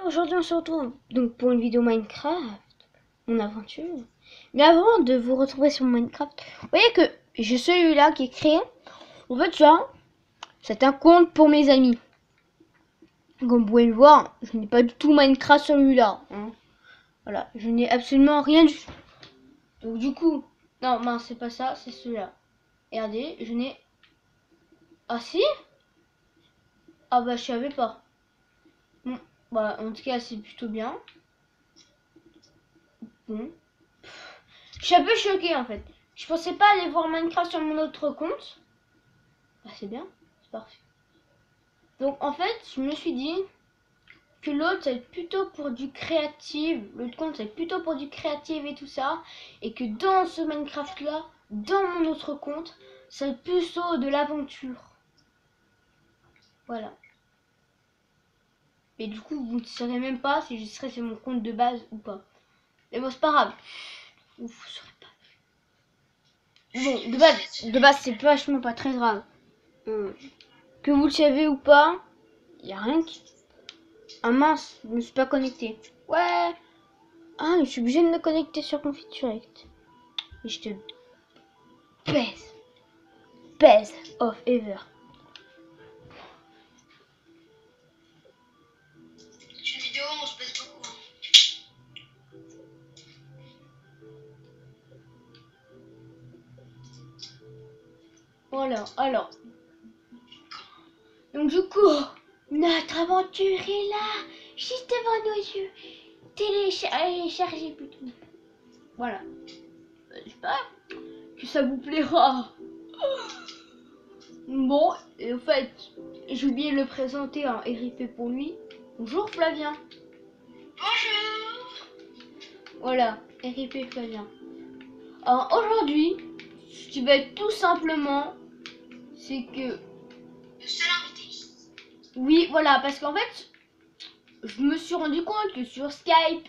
aujourd'hui on se retrouve donc pour une vidéo Minecraft, mon aventure. Mais avant de vous retrouver sur Minecraft, vous voyez que j'ai celui-là qui est créé. En fait, ça, c'est un compte pour mes amis. Comme vous pouvez le voir, je n'ai pas du tout Minecraft celui-là. Hein. Voilà, je n'ai absolument rien du tout. Donc du coup, non, mince, c'est pas ça, c'est celui-là. Regardez, je n'ai... Ah si? Ah bah je savais pas. Bon, bah en tout cas c'est plutôt bien. Bon. Je suis un peu choquée en fait. Je pensais pas aller voir Minecraft sur mon autre compte. Bah c'est bien, c'est parfait. Donc en fait, je me suis dit que l'autre ça va être plutôt pour du créatif. L'autre compte ça va être plutôt pour du créatif et tout ça. Et que dans ce Minecraft là, dans mon autre compte, ça va être plutôt de l'aventure. Voilà. Et du coup, vous ne saurez même pas si je serai sur mon compte de base ou pas. Mais bon, c'est pas grave. Ouf, vous saurez pas. Bon, de base, c'est vachement pas très grave. Que vous le savez ou pas, y a rien qui... Ah mince, je me suis pas connecté. Ouais. Ah, je suis obligé de me connecter sur Config Direct. Et je te baise. Baise of ever. C'est une vidéo, on se baise beaucoup. Voilà, alors. Donc du coup, notre aventure est là, juste devant nos yeux. Téléchargez plutôt. Voilà. J'espère que ça vous plaira. Bon, et en fait, j'ai oublié de le présenter en RIP pour lui. Bonjour Flavien. Bonjour. Voilà, RIP Flavien. Alors aujourd'hui, ce qui va être tout simplement, c'est que... Le seul invité. Oui, voilà, parce qu'en fait, je me suis rendu compte que sur Skype,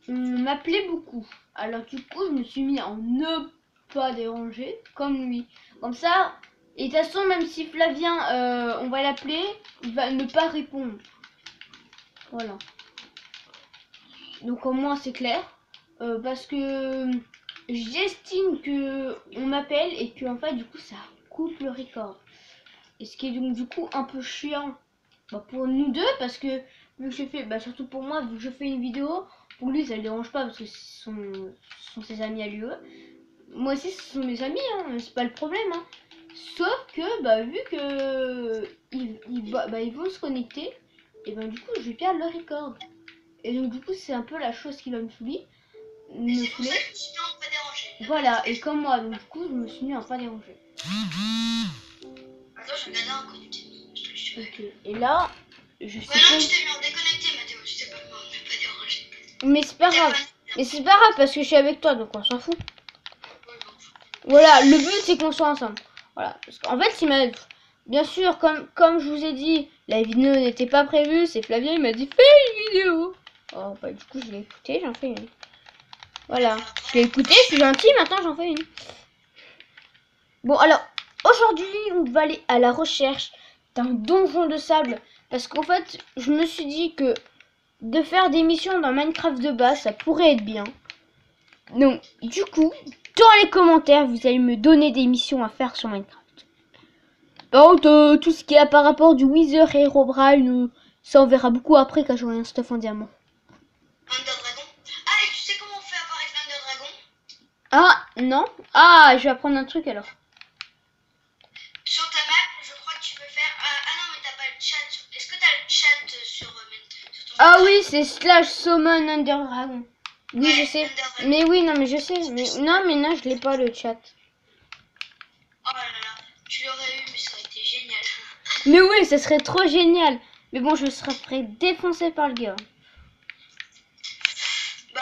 on m'appelait beaucoup. Alors du coup, je me suis mis en ne pas déranger, comme lui. Comme ça, et de toute façon, même si Flavien, on va l'appeler, il va ne pas répondre. Voilà. Donc au moins c'est clair. Parce que j'estime que on m'appelle et que en fait du coup ça coupe le record. Et ce qui est donc du coup un peu chiant pour nous deux parce que vu que je fais, surtout pour moi, vu que je fais une vidéo, pour lui ça le dérange pas parce que ce sont ses amis à lui. Moi aussi ce sont mes amis, hein, c'est pas le problème. Hein. Sauf que vu que ils vont se connecter, et du coup je vais perdre le record. Et donc du coup c'est un peu la chose qui va me saouler. C'est pour ça que je me suis dit on peut déranger. Voilà, et comme moi, donc du coup je me suis mis à pas déranger. Attends, je regardais un connecté. Ok, et là, je sais Ouais, non, pas... tu t'es mis en déconnecté, Mathéo, tu sais pas comment on n'a pas dérangé. Mais c'est pas grave. Mais c'est pas grave parce que je suis avec toi, donc on s'en fout. Ouais, bon. Voilà, le but c'est qu'on soit ensemble. Voilà, parce qu'en fait, il m'a... Bien sûr, comme je vous ai dit, la vidéo n'était pas prévue, c'est Flavien, il m'a dit fais une vidéo. Oh, du coup, je l'ai écouté, j'en fais une. Voilà, je l'ai écouté, je suis gentil, maintenant j'en fais une. Bon, alors, aujourd'hui, on va aller à la recherche d'un donjon de sable. Parce qu'en fait, je me suis dit que de faire des missions dans Minecraft de base, ça pourrait être bien. Donc, du coup, dans les commentaires, vous allez me donner des missions à faire sur Minecraft. Par contre, tout ce qui est par rapport du Wither et Herobrine, ça on verra beaucoup après quand j'aurai un stuff en diamant. Ender Dragon. Ah, et tu sais comment on fait apparaître l'Ender Dragon? Ah, non. Ah, je vais apprendre un truc alors. Sur ta map, je crois que tu peux faire... Ah non, mais t'as pas le chat. Est-ce que t'as le chat sur ton... Ah oui, c'est /summon Ender Dragon. Oui, ouais, je sais. Ender Mais oui, non, mais je sais. Mais non, je l'ai pas le chat. Oh là là, tu l'aurais eu, mais ça aurait été génial. Mais oui, ça serait trop génial. Mais bon, je serais défoncé par le gars. Bah,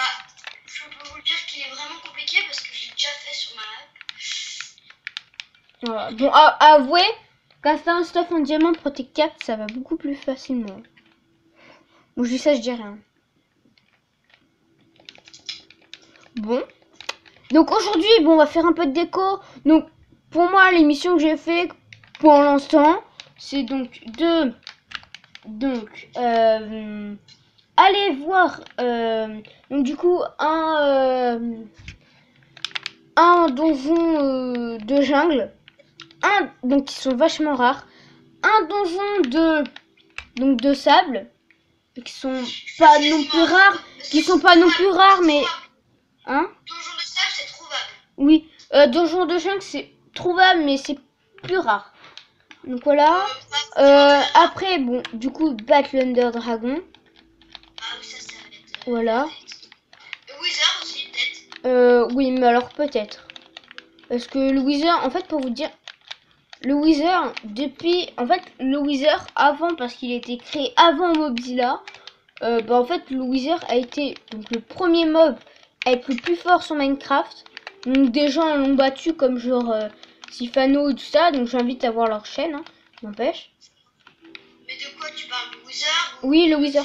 je peux vous dire qu'il est vraiment compliqué parce que je l'ai déjà fait sur ma map. Voilà. Bon, avouez, quand c'est un stuff en diamant Protect 4, ça va beaucoup plus facilement. Bon, je dis ça, je dis rien. Bon. Donc aujourd'hui, on va faire un peu de déco. Donc, pour moi, l'émission que j'ai fait pour l'instant, c'est donc allez voir donc du coup un donjon de jungle, donc qui sont vachement rares, un donjon de sable qui sont pas non plus rares, mais hein, Donjon de sable, c'est trouvable. oui, donjon de jungle c'est trouvable mais c'est plus rare. Donc voilà. Après bon du coup Battle Under Dragon. Ah oui, ça va être. Voilà. Wither aussi, peut-être. Oui, mais alors peut-être. Parce que le Wither, en fait, pour vous dire, le Wither, le Wither, avant, parce qu'il a été créé avant Mobzilla, en fait, le Wither a été donc le premier mob à être le plus fort sur Minecraft. Donc des gens l'ont battu comme genre Sifano et tout ça, donc j'invite à voir leur chaîne, hein, n'empêche. Mais de quoi tu parles, le Wither Oui, le Wither.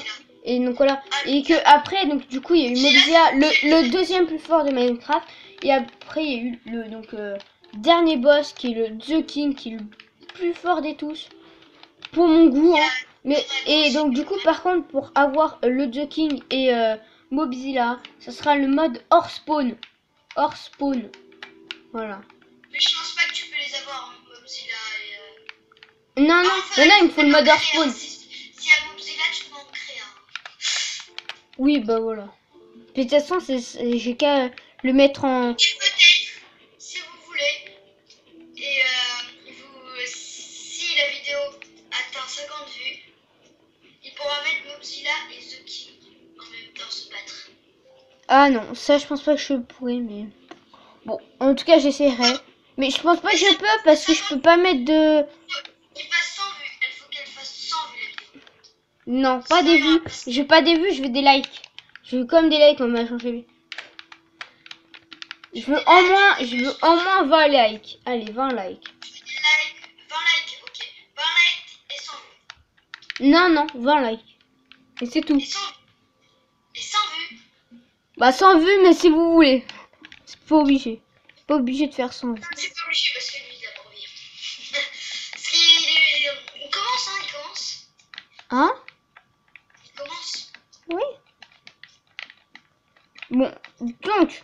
Et donc voilà. Et que après, donc du coup, il y a eu Mobzilla, le deuxième plus fort de Minecraft. Et après, il y a eu le dernier boss qui est le The King, qui est le plus fort des tous. Pour mon goût, hein. Et donc du coup, par contre, pour avoir le The King et Mobzilla, ça sera le mode hors spawn. Hors spawn. Voilà. Mais je pense pas que tu peux les avoir en Mobzilla et. Non, il me faut le mode hors spawn. Si à Mobzilla, tu peux en créer un. Oui, bah voilà. De toute façon, j'ai qu'à le mettre en... Et peut-être, si vous voulez, et si la vidéo atteint 50 vues, il pourra mettre Mobzilla et The King en même temps se battre. Ah non, ça je pense pas que je pourrais, mais... Bon, en tout cas j'essaierai. Mais je pense pas que je peux parce que je peux pas mettre de... Il fasse 100 vues, il faut qu'elle fasse 100 vues la vidéo. Non, pas des vues. Je veux pas des vues, je veux des likes. Je veux comme des likes, on m'a changé. Je veux au moins 20 likes. Allez, 20 likes. 20 likes, ok. 20 likes et 100 vues. Non, 20 likes. Et c'est tout. Et 100 vues. Bah 100 vues, mais si vous voulez. C'est pas obligé. Pas obligé de faire 100 vues. C'est pas obligé parce que lui il a pas envie. On commence, hein, il commence. Hein? Il commence. Oui. Bon, donc...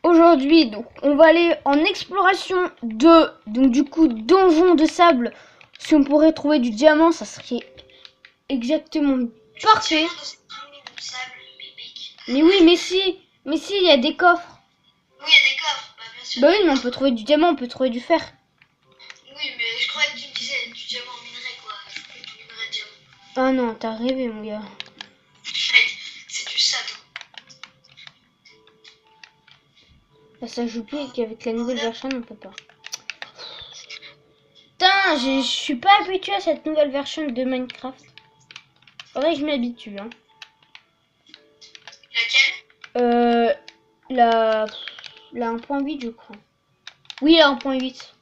Aujourd'hui, donc, on va aller en exploration donc du coup, donjon de sable. Si on pourrait trouver du diamant, ça serait exactement parfait. Mais oui, mais si, il y a des coffres. Oui, il y a des coffres, bah bien sûr. Bah oui, mais on peut trouver du diamant, on peut trouver du fer. Oui, mais je croyais que tu me disais du diamant minerai, quoi. Je croyais que tu minerais diamant. Ah non, t'as rêvé, mon gars. C'est du sable. Bah, ça joue plus qu'avec la nouvelle version, on peut pas. Putain, je suis pas habituée à cette nouvelle version de Minecraft. Faudrait que je m'y habitue, hein. Laquelle? La 1.8, je crois. Oui, la 1.8.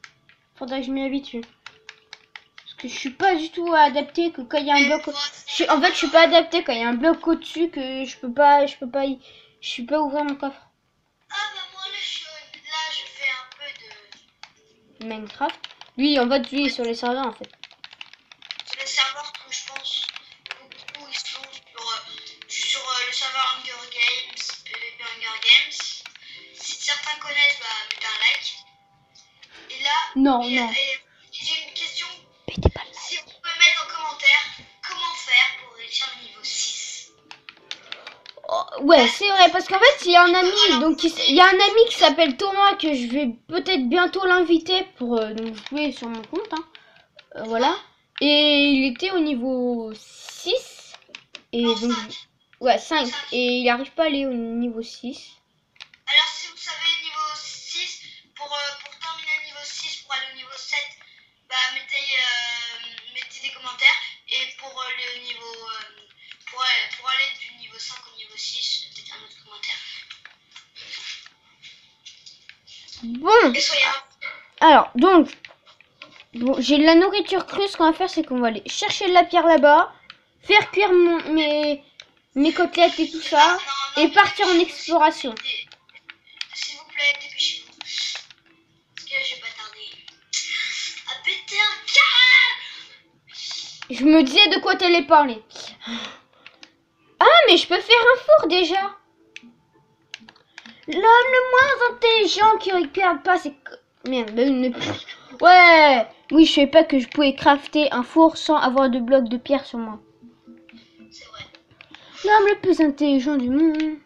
Faudrait que je m'y habitue. Parce que je suis pas du tout adapté que quand il y a un bloc... En fait, je suis pas adapté quand il y a un bloc au-dessus que je peux pas ouvrir mon coffre. Ah bah moi là je fais un peu de... Minecraft. Lui, en fait, lui, est sur les serveurs, en fait. C'est les serveurs que je pense beaucoup ils sont sur le serveur Hunger Games, PvP Hunger Games. Si certains connaissent, bah mettez un like. Et là, Non. Et j'ai une question. Mettez pas le like. Si vous pouvez mettre en commentaire comment faire pour réussir le niveau 6. Oh, ouais, c'est vrai, parce qu'en fait, il y a un ami, donc il y a un ami qui s'appelle Thomas, que je vais peut-être bientôt l'inviter pour donc jouer sur mon compte, hein. Voilà. Et il était au niveau 6. Et Non, donc... 5. Ouais, 5. Et il n'arrive pas à aller au niveau 6. Alors si vous savez niveau 6, pour terminer le niveau 6, pour aller au niveau 7, bah mettez des commentaires. Et pour le niveau pour aller du niveau 5 au niveau 6, mettez un autre commentaire. Bon. Et soyez Alors, donc... Bon, j'ai de la nourriture crue, ce qu'on va faire, c'est qu'on va aller chercher de la pierre là-bas, faire cuire mes côtelettes et tout ça, et partir en exploration. S'il vous plaît, dépêchez-vous. Parce que là, je vais pas tarder à péter un câble. Je me disais de quoi t'allais parler. Ah, mais je peux faire un four déjà. L'homme le moins intelligent qui regarde pas c'est... Merde, ouais. Oui, je savais pas que je pouvais crafter un four sans avoir de blocs de pierre sur moi. C'est vrai. L'homme le plus intelligent du monde.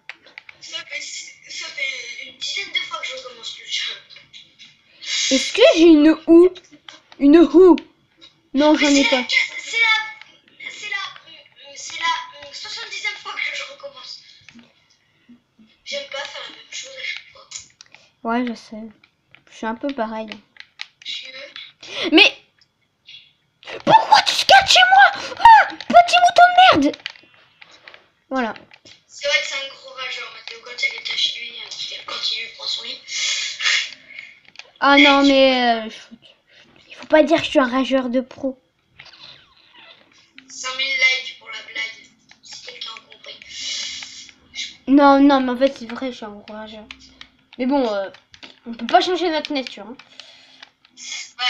Ça fait une dizaine de fois que je recommence le jeu. Est-ce que j'ai une houe? Une houe? Non, j'en ai pas. C'est la 70e fois que je recommence. J'aime pas faire la même chose à chaque fois. Ouais, je sais. Je suis un peu pareil. Je... Mais pourquoi tu te caches chez moi? Ah, petit mouton de merde. Voilà. C'est vrai que c'est un gros rageur, Mathéo, quand il y a quelqu'un chez lui, quand il lui prend son lit. Ah non, mais il faut pas dire que je suis un rageur de pro. 5000 likes pour la blague, si quelqu'un a compris. Non, non, mais en fait, c'est vrai, je suis un gros rageur. Mais bon, on peut pas changer notre nature. Hein. Ouais.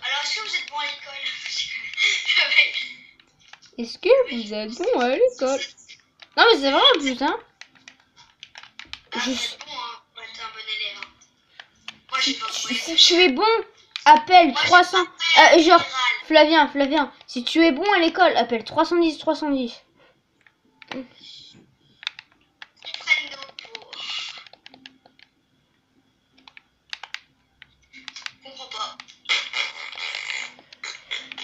Alors, est-ce que vous êtes bon à l'école? Est-ce que vous êtes bon à l'école? Non, mais c'est vrai en plus, hein. Ah, c'est bon, hein. Ouais, t'es un bon élève. Hein. Moi, j'ai pas de moyenne. Si tu es bon, appelle 300. Genre, Flavien, si tu es bon à l'école, appelle 310. Comprends pas.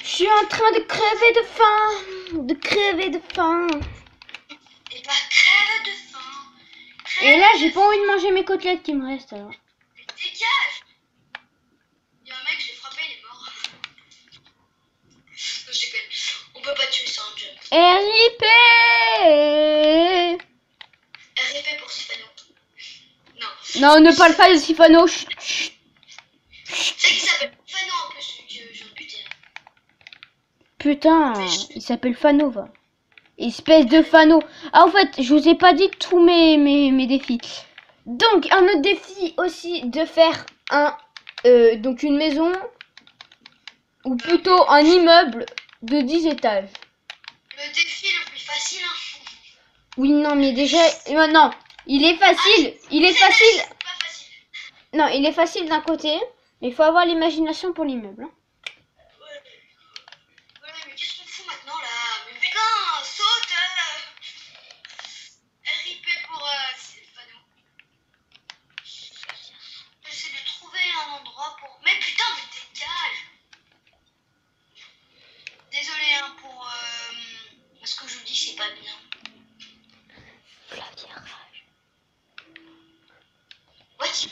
Je suis en train de crever de faim. Et bah, crève de faim. Et là, j'ai pas envie de manger mes côtelettes qui me restent alors. Mais dégage. Il y a un mec, je l'ai frappé, il est mort. Non, je déconne. On peut pas tuer ça en jeu. RIP. RIP pour Sifano. Non. Non, ne parle pas de Sifano. Chut, chut. C'est qu'il s'appelle Fano en plus, celui que je viens de buter. Putain, il s'appelle Fano, va. Espèce de Fano. Ah, en fait, je vous ai pas dit tous mes défis. Donc, un autre défi aussi de faire donc une maison, ou plutôt un immeuble de 10 étages. Le défi le plus facile, hein. Oui, non, mais déjà, non, il est facile, C'est pas facile. Non, il est facile d'un côté, mais il faut avoir l'imagination pour l'immeuble. Hein. Ouais, mais qu'est-ce qu'on fout maintenant là? Mais putain, saute! RIP pour Stéphano. J'essaie de trouver un endroit pour. Mais putain, mais dégage! Désolé hein, pour. Ce que je vous dis, c'est pas bien. What?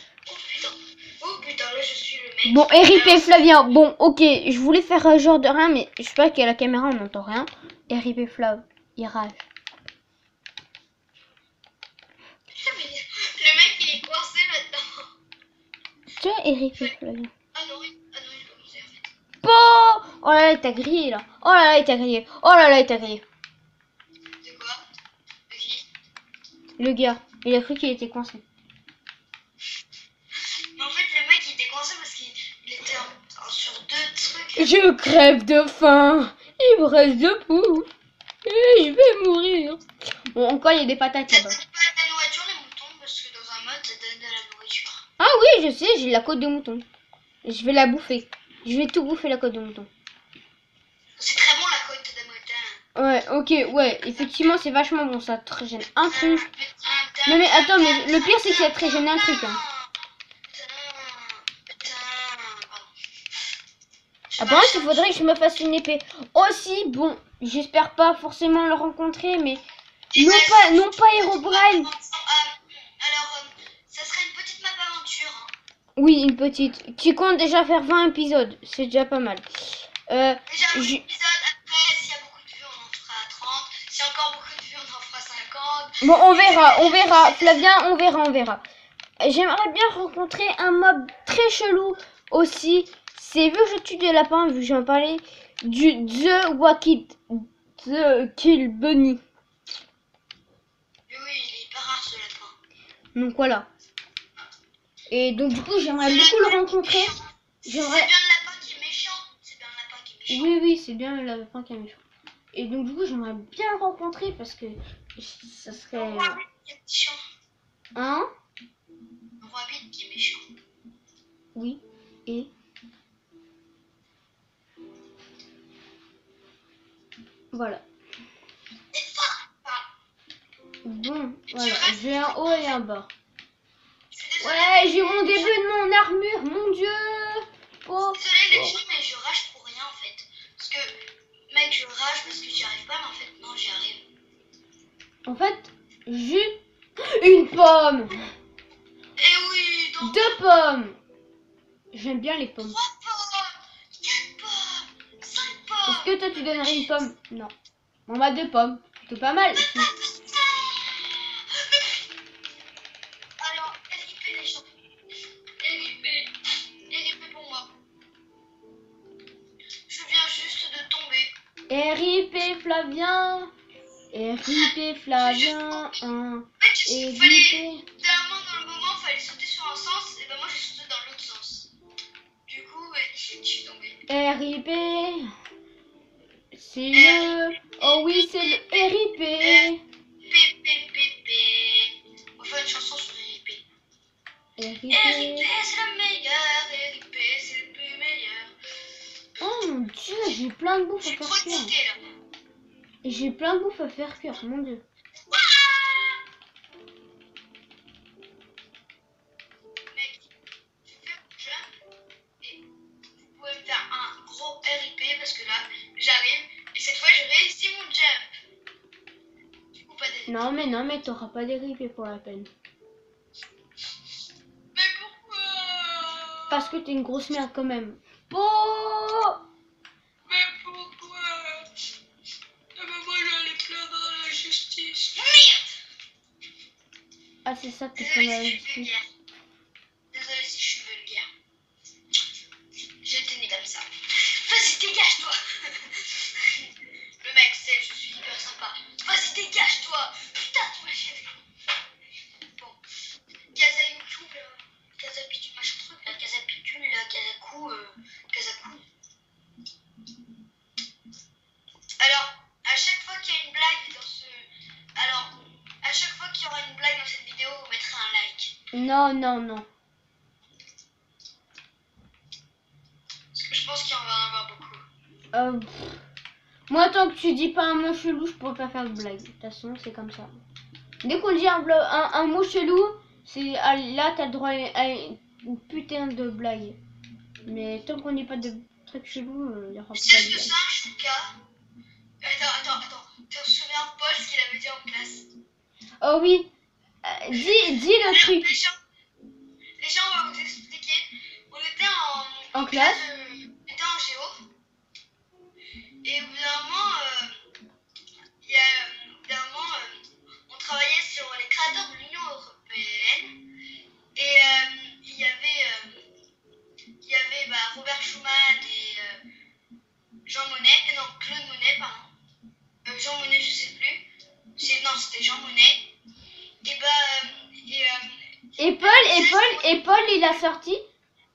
Oh putain, là je suis le mec. Bon, RIP Flavien. Bon, ok, je voulais faire un genre de rien, mais je sais pas qu'à la caméra on n'entend rien. RIP Flav, il rage. Putain, mais le mec il est coincé maintenant. Tu vois, RIP Flavien. Ah non, il a commencé en fait. Oh, oh là là, il t'a grillé là. Oh là là, il t'a grillé. Oh là là, il t'a grillé. De quoi? De qui? Le gars, il a cru qu'il était coincé. Mais en fait, le mec il était coincé parce qu'il était sur deux trucs. Je crève de faim. Il me reste 2 poules. Et je vais mourir. Bon, encore, il y a des patates Ça là-bas. donne pas de la nourriture les moutons parce que dans un mode ça donne de la nourriture. Ah oui, je sais, j'ai la côte de mouton. Je vais la bouffer. Je vais tout bouffer la côte de mouton. C'est très bon la côte de mouton. Ouais, ok, ouais, effectivement, c'est vachement bon, ça te régène un truc. Non mais attends, mais le pire c'est que ça te régène un truc. Hein. Apparemment, il faudrait que je me fasse une épée. Aussi, bon, j'espère pas forcément le rencontrer, mais non pas Herobrine. Alors, ça serait une petite map aventure. Hein. Oui, une petite. Qui compte déjà faire 20 épisodes, c'est déjà pas mal. Déjà, un épisode, après, s'il y a beaucoup de vues, on en fera 30. S'il y a encore beaucoup de vues, on en fera 50. Bon, on verra. Flavien, on verra. J'aimerais bien rencontrer un mob très chelou aussi. C'est vu que je tue des lapins, vu que j'en parlais, du The Kill Bunny. Mais oui, il est hyper rare ce lapin. Donc voilà. Et donc du coup, j'aimerais beaucoup le rencontrer. C'est bien le lapin qui est méchant. C'est bien le lapin qui est méchant. Oui, c'est bien le lapin qui est méchant. Et donc du coup j'aimerais bien le rencontrer parce que ça Le serait roi Bit qui est méchant. un. Le roi Bit qui est méchant. Oui. Et voilà. C'est fort. Bon, voilà. J'ai un haut et un bas. Je suis désolée. Ouais, j'ai mon début de mon armure, mon dieu. Oh. Désolée les gens, mais je rage pour rien en fait. Parce que, mec, je rage parce que j'y arrive pas, mais en fait, non, j'y arrive. En fait, j'ai une pomme. Eh oui, donc 2 pommes. J'aime bien les pommes. 3 pommes, 4 pommes, 5 pommes. Est-ce que toi tu donnerais une pomme? Non. On m'a 2 pommes. C'est pas mal. Alors, RIP les gens. RIP pour moi. Je viens juste de tomber. RIP Flavien. RIP Flavien. En fait, il fallait, RIP. dans le moment, il fallait sauter sur un sens, et ben moi j'ai sauté dans l'autre sens. Du coup, ouais, je suis tombée. RIP. C'est le. Oh oui, c'est le RIP. On va faire une chanson sur RIP. RIP. RIP c'est le meilleur, RIP c'est le plus meilleur. Oh mon dieu, j'ai plein de bouffe J'ai à trop faire cuire. excité là. Et j'ai plein de bouffe à faire cuire, mon dieu. Mec, je fais mon jump et vous pouvez me faire un gros RIP parce que là j'arrive et cette fois j'ai réussi mon jump. Du coup, pas des. Non, mais t'auras pas des RIP pour la peine. Mais pourquoi? Parce que t'es une grosse merde quand même. Oh. Mais pourquoi? Ah bah moi j'allais plaindre la justice. Merde! Ah, c'est ça que tu Désolée m'as si je suis dit. vulgaire. Désolée si je suis vulgaire. J'ai été née comme ça. Vas-y, dégage-toi! Le mec sait, je suis hyper sympa. Vas-y, dégage-toi! Putain, tu m'as chier. Bon. Kazayuku, là. Kazapitu, machin truc, là. Kazapitu, là. Kazaku, Kazaku. Alors, à chaque fois qu'il y a une blague dans ce. Alors, à chaque fois qu'il y aura une blague dans cette vidéo, vous mettrez un like. Non, non, non. Parce que je pense qu'il y en va en avoir beaucoup. Moi, tant que tu dis pas un mot chelou, je pourrais pas faire de blague. De toute façon, c'est comme ça. Dès qu'on dit un mot chelou, c'est là, t'as le droit à une putain de blague. Mais tant qu'on dit pas de trucs chelous, il y aura pas Tu sais de ce que blague. c'est un chouka? Attends. Tu te souviens de Paul, ce qu'il avait dit en classe? Oh oui. Dis le Alors, truc. les gens, on va vous expliquer. On était En classe. on était en géo. Et au bout d'un moment, on travaillait sur les créateurs de l'Union européenne. Et il y avait Robert Schuman et Jean Monnet. Non, Claude Monet, pardon. Jean Monnet, je sais plus. Non, c'était Jean Monnet. Et Paul, il a sorti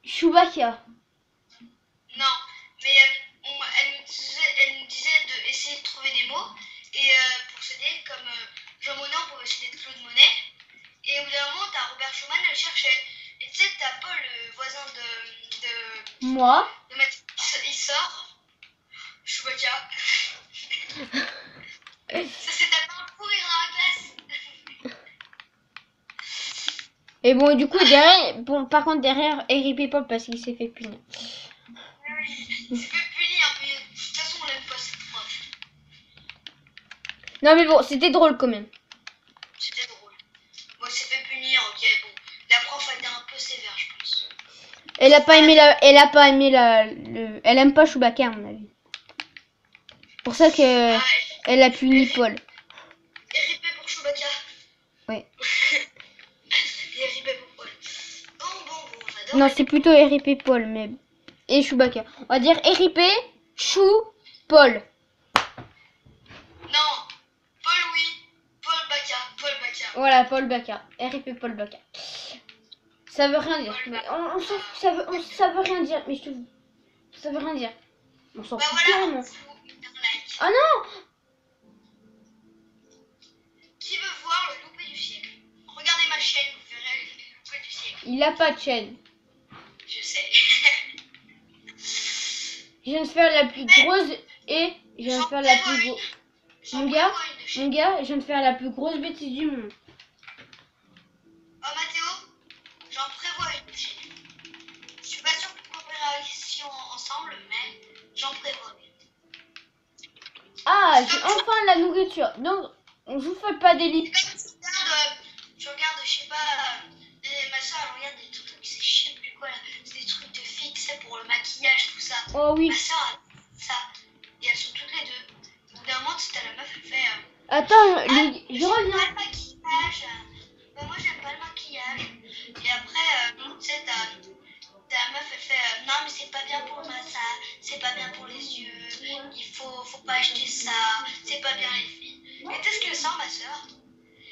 Chewbacca. Non, mais elle nous disait d'essayer de trouver des mots. Et pour s'aider, comme Jean Monnet, on pouvait citer Claude Monet. Et au bout d'un moment, t'as Robert Schuman, elle cherchait. Et tu sais, t'as Paul, le voisin de Moi. Mathieu, il sort. Chewbacca. Ça s'est tapé un fou rire dans la classe. Et bon, du coup, derrière, bon, par contre, derrière, RIP Paul parce qu'il s'est fait punir. Oui, il s'est fait punir, mais de toute façon, on l'aime pas, cette prof. Non, mais bon, c'était drôle quand même. C'était drôle. Bon, il s'est fait punir, ok, bon. La prof a été un peu sévère, je pense. Elle a pas aimé elle aime pas Chewbacca, à mon avis. Pour ça que elle a puni Paul. RIP pour Chewbacca. Ouais. Et RIP pour Paul. Bon, j'adore. Non, c'est plutôt RIP Paul, mais et Chewbacca. On va dire RIP Chou Paul. Non, Paul oui, Paul Bacca. Voilà, Paul Bacca. RIP Paul Bacca. Ça veut rien dire. Mais on s'en fout, ça veut rien dire. Mais ça veut rien dire. On s'en Bah fout voilà, carrément. on fout un like. Ah non! il a pas de chaîne. Je sais. Je viens de faire la plus grosse et je viens de faire la plus grosse. Mon gars, je viens de faire la plus grosse bêtise du monde. Oh Mathéo, j'en prévois une. Je suis pas sûre de coopération ensemble, mais j'en prévois une. Ah, j'ai enfin la nourriture. Donc, on vous fait pas des lits. Je regarde, je sais pas, ma soeur elle regarde des trucs, c'est je sais plus quoi là. C'est des trucs de filles, tu sais, pour le maquillage, tout ça. Oh oui. Ma soeur, ça. Et elles sont toutes les deux. Au bout d'un moment, tu sais, t'as la meuf, elle fait. Attends, je J'aime reviens. pas le maquillage. Bah, moi, j'aime pas le maquillage. Et après, tu sais, t'as la meuf, elle fait. Non, mais c'est pas bien pour le massage, c'est pas bien pour les yeux. Il faut pas acheter ça. C'est pas bien les filles. Et tu sais ce qu'elle sent, ma soeur?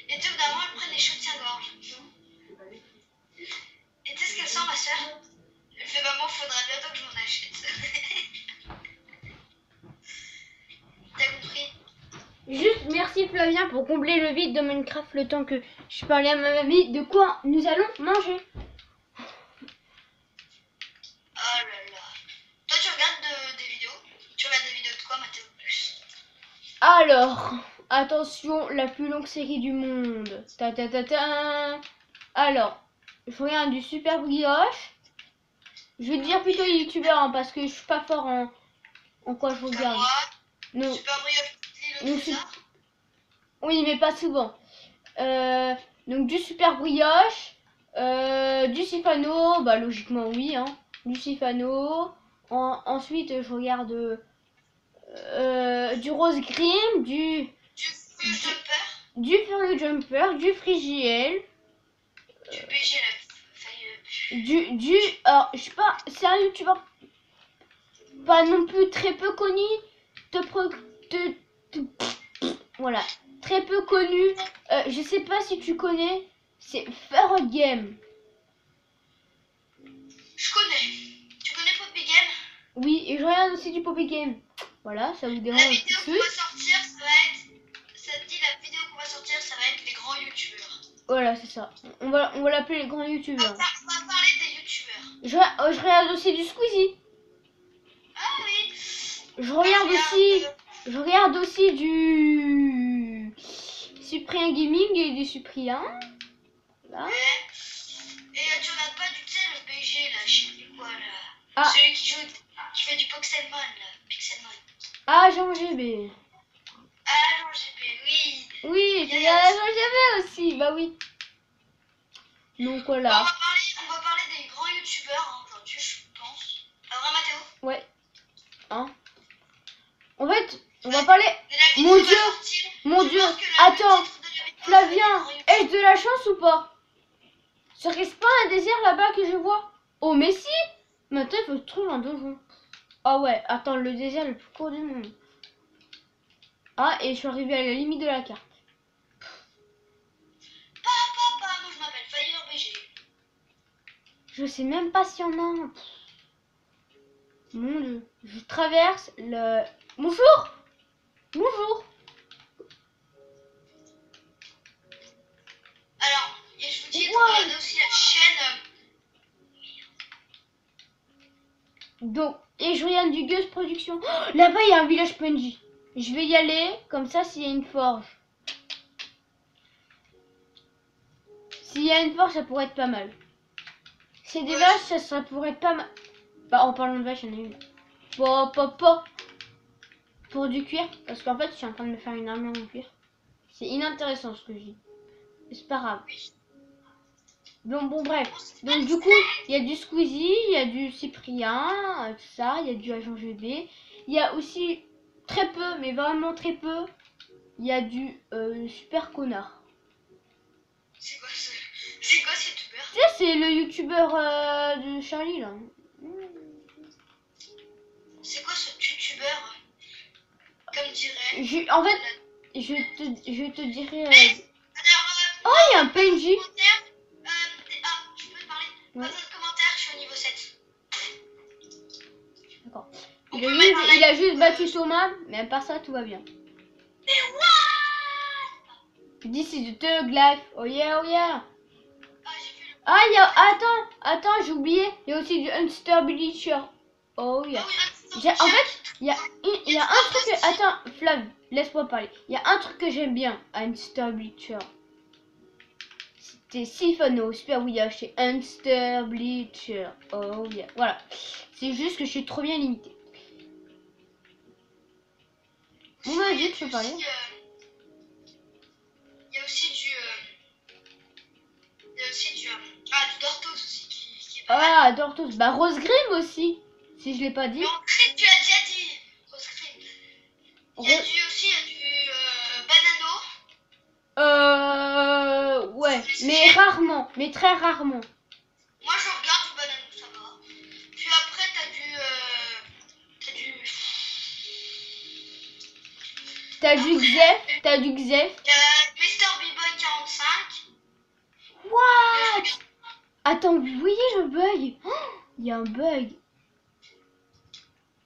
Et tout d'un moment, elle prend les soutiens-gorge. Et tu sais ce qu'elle sent, ma soeur? Elle fait maman, faudra bientôt que je m'en achète. T'as compris? Juste merci Flavien pour combler le vide de Minecraft le temps que je parlais à ma mamie de quoi nous allons manger. Oh là là. Toi, tu regardes des vidéos? Tu regardes des vidéos de quoi, Mathéo, plus? Alors, attention, la plus longue série du monde. Ta ta ta ta. Alors, je regarde du Super Brioche. Je vais dire plutôt youtubeur hein, parce que je suis pas fort en quoi je Comme regarde. moi, Non. Super Brioche, Donc, Lilo, tout ça. Oui, mais pas souvent. Donc du Super Brioche, du Sifano, bah logiquement oui, hein. Du Sifano. Ensuite, je regarde du Rose Grim, du Du Furle Jumper, du Frigiel, Du BG, là. Faille, alors je sais pas, c'est un youtubeur pas non plus très peu connu, voilà, très peu connu. Je sais pas si tu connais, c'est Fur Game. Je connais. Tu connais Poppy Game? Oui, et je regarde aussi du Poppy Game. Voilà, ça vous La dérange vidéo qu'on plus. va sortir, ça va être. Ça te dit, la vidéo qu'on va sortir, ça va être les grands youtubeurs. Voilà, c'est ça. On va l'appeler les grands youtubeurs. On va parler des youtubeurs. Je regarde aussi du Squeezie. Ah oui. Je regarde aussi du Cyprien Gaming et du Cyprien. Là. Et tu regardes pas du, tu sais, le BG là, je sais plus quoi là. Ah. Celui qui fait du Pixelmon là. Pixelmon. Ah, Jean GB. Ah non, GP, oui. Oui, il y a Jean GB aussi. Bah oui. Donc voilà. On va parler des grands youtubeurs hein, aujourd'hui, je pense. Pas vrai, Mathéo? Ouais. Hein. En fait, on va parler. Mon Dieu. Attends, Flavien, ai-je de la chance ou pas? Serait-ce pas un désert là-bas que je vois? Oh mais si. Maintenant il faut que je trouve un donjon. Ah ouais, attends, le désert le plus court du monde. Ah, et je suis arrivée à la limite de la carte. Papa, moi je m'appelle Fire BG. Je sais même pas s'il y en a un. Mon Dieu. Je traverse le... Bonjour. Bonjour. Alors, et je vous dis, regardez aussi la chaîne. Donc, et je regarde du Gus Production. Oh, là-bas, il y a un village PNJ. Je vais y aller, comme ça, s'il y a une forge. S'il y a une forge, ça pourrait être pas mal. C'est des vaches, ça pourrait être pas mal. Bah, en parlant de vaches, il y en a une. Pour du cuir. Parce qu'en fait, je suis en train de me faire une armure en cuir. C'est inintéressant ce que je dis. Mais c'est pas grave. Bon, bref. Donc, du coup, il y a du Squeezie, il y a du Cyprien, tout ça. Il y a du Agent GB. Il y a aussi, très peu, mais vraiment très peu, il y a du Super Connard. C'est quoi ce youtubeur? Tu sais, c'est le youtubeur de Charlie, là. C'est quoi ce youtubeur? Comme dirait... En fait, je te dirais... Oh, il y a un PNJ. Je peux te parler. Pas de commentaire, je suis au niveau 7. D'accord. Il a juste battu Thomas, mais à part ça, tout va bien. Mais what? This is the thug life. Oh yeah, oh yeah. Ah, j'ai vu le Ah, attends, j'ai oublié. Il y a aussi du Unstability. Oh, yeah. Ah oui, En fait, il y a un truc que... Attends, Flav, laisse-moi parler. Il y a un truc que j'aime bien à Unstability. C'était Sifano, super oui, chez Unstability. Oh, yeah. Voilà. C'est juste que je suis trop bien limité. Bon, vas-y, tu peux parler. Il y a aussi du... Il y a aussi du... du Dortos aussi qui est pas mal. Ah, Dortos. Bah, Rose Grim aussi. Si je l'ai pas dit. Mais en crit, tu l'as déjà dit. Rose Grim. Il y a aussi du Banano. Ouais, mais rarement, mais très rarement. Moi, je regarde du Banano, ça va. Puis après, T'as du Xef. Mr. B-Boy 45. What? Attends, vous voyez le bug? Il y a un bug.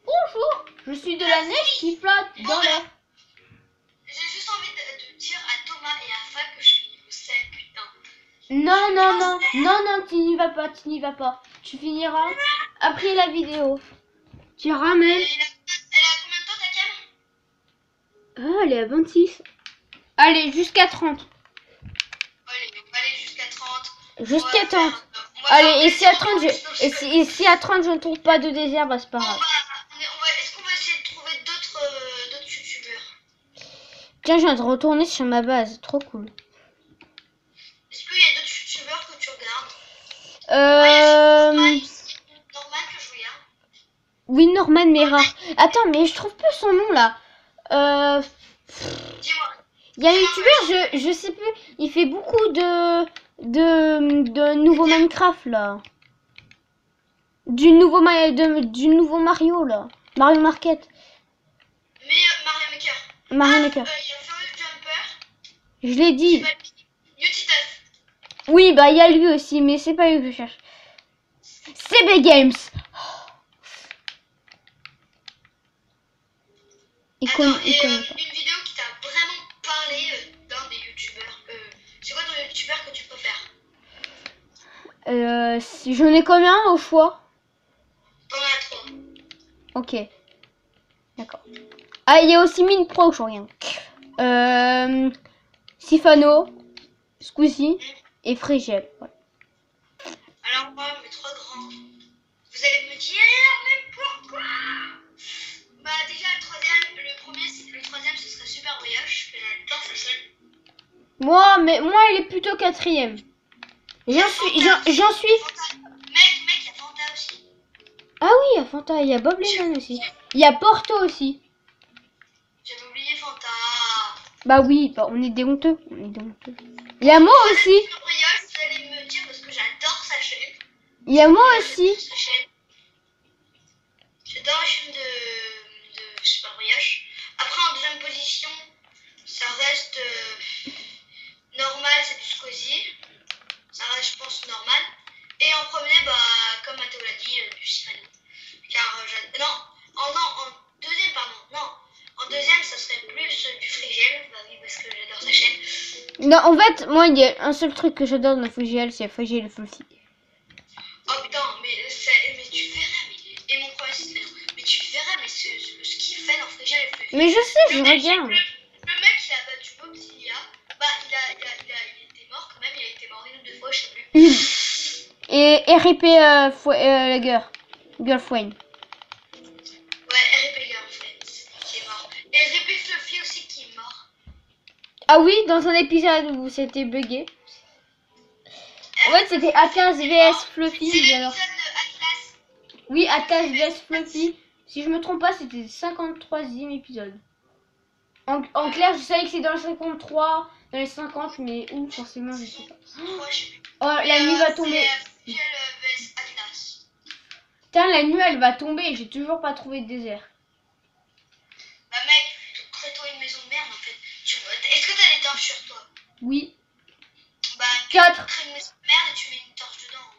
Bonjour, je suis de la neige qui flotte dans l'air. J'ai juste envie de dire à Thomas et à Fab que je suis niveau 7, putain. Non, tu n'y vas pas. Tu finiras après la vidéo. Tu ramènes. Elle a combien de temps ta cam? Ah, elle est à 26. Allez, jusqu'à 30. Allez, on va aller jusqu'à 30. Jusqu'à 30. Allez, et si à 30, je ne trouve pas de désert, bah c'est pas grave. Est-ce qu'on va essayer de trouver d'autres youtubeurs? Tiens, je viens de retourner sur ma base, trop cool. Est-ce qu'il y a d'autres youtubeurs que tu regardes? Norman que je regarde. Oui, Norman, mais rare. Attends, mais je trouve plus son nom là. Dis-moi. Il y a un youtubeur, je sais plus. Il fait beaucoup de nouveaux Minecraft là. Du nouveau Mario là. Mario Market. Mais Mario Maker. Mario Maker. Il y a Furious Jumper. Je l'ai dit. Utitaf. Oui, bah il y a lui aussi, mais c'est pas lui que je cherche. CB Games. Une vidéo qui t'a vraiment parlé d'un des youtubeurs. C'est quoi ton youtubeur que tu préfères? J'en ai combien au choix? T'en as 3. Ok. D'accord. Ah, il y a aussi Mine Pro, je regarde. Sifano, Squeezie et Frigel. Ouais. Alors moi, mes 3 grands. Vous allez me dire, mais pourquoi? Bah déjà le troisième ce serait Super Brioche, que j'adore sa chaîne. Moi il est plutôt 4ème. J'en suis. Mec, il y a Fanta aussi. Ah oui, il y a Fanta, il y a Bob Lennon aussi. Il y a Porto aussi. J'avais oublié Fanta. Bah oui, bah, on est des honteux. Il y a moi aussi. Super Brioche, vous allez me dire parce que j'adore sa chaîne. Il y a moi aussi. J'adore la chaîne de Super Brioche. Après, en deuxième position, ça reste normal, c'est du Squeezie. Ça reste, je pense, normal. Et en premier, bah, comme Mathéo l'a dit, du Sifano. Car en deuxième, ça serait plus du Frigel. Bah oui, parce que j'adore sa chaîne. Non, en fait, moi, il y a un seul truc que j'adore dans Frigel, c'est Frigel et Fluffy. Oh putain, mais tu verras, et mon premier c'est mais tu verras, mais ce qu'il fait dans Frigel et Fluffy. Mais je sais, je regarde. Le mec, il a battu Bob Zilia. Bah, il était mort quand même, il a été mort une ou deux fois, je sais plus. Et RIP la Girlfriend. Ouais, RIP Girlfriend qui est mort. Et RIP Fluffy aussi qui est mort. Ah oui, dans un épisode où c'était bugué. En fait, c'était Atlas vs Fluffy. C'est l'épisode alors. de Atlas. Oui, Atlas vs Fluffy. Si je me trompe pas, c'était le 53e épisode. En clair, je savais que c'est dans le 53, dans les 50, mais où forcément, je sais pas. Oh, la nuit va tomber. Putain, la nuit, elle va tomber. J'ai toujours pas trouvé de désert. Bah mec, crée-toi une maison de merde en fait. Est-ce que t'as des torches sur toi? Oui. Bah, 4. Tu crées une maison de merde et tu mets une torche dedans.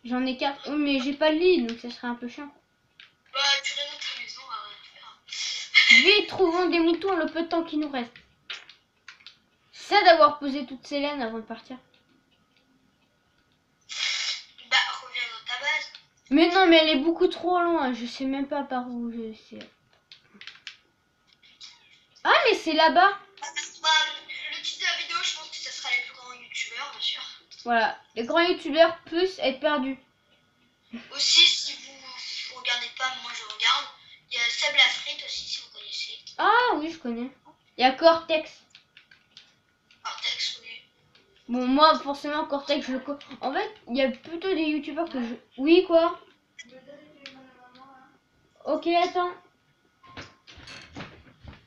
J'en ai 4. Oui, mais j'ai pas de lit, donc ça serait un peu chiant. Bah, tu rénoves ta maison à rien faire. Vite, trouvons des moutons le peu de temps qui nous reste. C'est ça d'avoir posé toutes ces laines avant de partir. Mais non, mais elle est beaucoup trop loin. Je sais même pas par où je sais. Ah, mais c'est là-bas. Bah, le titre de la vidéo, je pense que ça sera les plus grands youtubeurs, bien sûr. Voilà, les grands youtubeurs plus être perdus. Aussi, si vous regardez pas, moi je regarde. Il y a Seb la frite aussi, si vous connaissez. Ah oui, je connais. Il y a Cortex. Artex, oui. Bon, moi, forcément, Cortex, je le connais. En fait, il y a plutôt des youtubeurs que je... Oui, quoi? Ok, attends.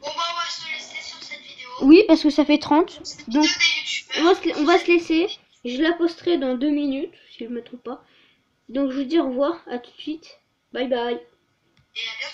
Bon, bah, on va se laisser sur cette vidéo. Oui, parce que ça fait 30. Cette Donc, vidéo des youtubeurs. on va se laisser. Je la posterai dans 2 minutes, si je me trompe pas. Donc, je vous dis au revoir, à tout de suite. Bye bye. Et à bientôt.